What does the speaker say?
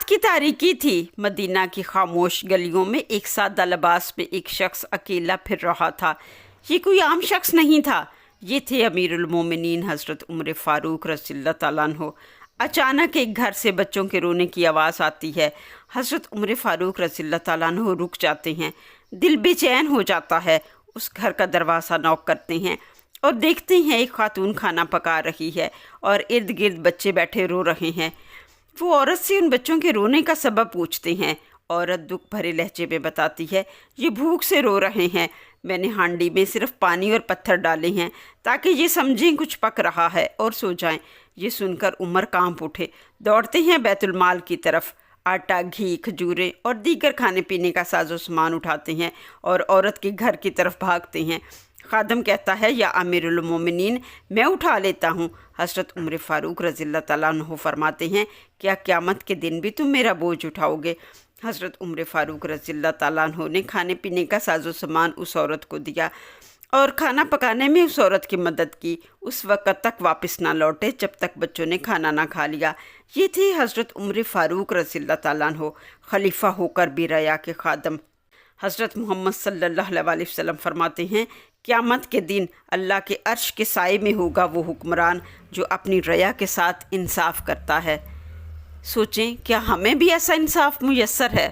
की तारीकी थी। मदीना की खामोश गलियों में एक सादा लिबास में एक शख्स अकेला फिर रहा था। ये कोई आम शख्स नहीं था, ये थे अमीरुल मोमिनीन हज़रत उमर फ़ारूक रज़ियल्लाहु ताला अन्हु। अचानक एक घर से बच्चों के रोने की आवाज़ आती है। हज़रत उमर फ़ारूक रज़ियल्लाहु ताला अन्हु रुक जाते हैं, दिल बेचैन हो जाता है। उस घर का दरवाज़ा नॉक करते हैं और देखते हैं एक खातून खाना पका रही है और इर्द गिर्द बच्चे बैठे रो रहे हैं। वो औरत से उन बच्चों के रोने का सबब पूछते हैं। औरत दुख भरे लहजे में बताती है, ये भूख से रो रहे हैं, मैंने हांडी में सिर्फ पानी और पत्थर डाले हैं ताकि ये समझें कुछ पक रहा है और सो जाएं। ये सुनकर उमर कांप उठे, दौड़ते हैं बैतुल माल की तरफ। आटा, घी, खजूरें और दीगर खाने पीने का साजो सामान उठाते हैं और औरत के घर की तरफ भागते हैं। खादम कहता है, या अमीरुल मोमिनीन, मैं उठा लेता हूँ। हज़रत उमर फ़ारूक रज़ियल्लाहु ताला अन्हु फरमाते हैं, क्या क़यामत के दिन भी तुम मेरा बोझ उठाओगे? हज़रत उमर फ़ारूक रज़ियल्लाहु ताला अन्हु ने खाने पीने का साजो सामान उस औरत को दिया और खाना पकाने में उस औरत की मदद की। उस वक़्त तक वापस ना लौटे जब तक बच्चों ने खाना ना खा लिया। ये थे हज़रत उमर फ़ारूक रज़ियल्लाहु ताला अन्हु, खलीफा होकर भी रया के खादम। हज़रत मोहम्मद सल्लल्लाहु अलैहि वसल्लम फरमाते हैं, क़यामत के दिन अल्लाह के अर्श के साए में होगा वो हुक्मरान जो अपनी रया के साथ इंसाफ करता है। सोचें, क्या हमें भी ऐसा इंसाफ मुयस्सर है?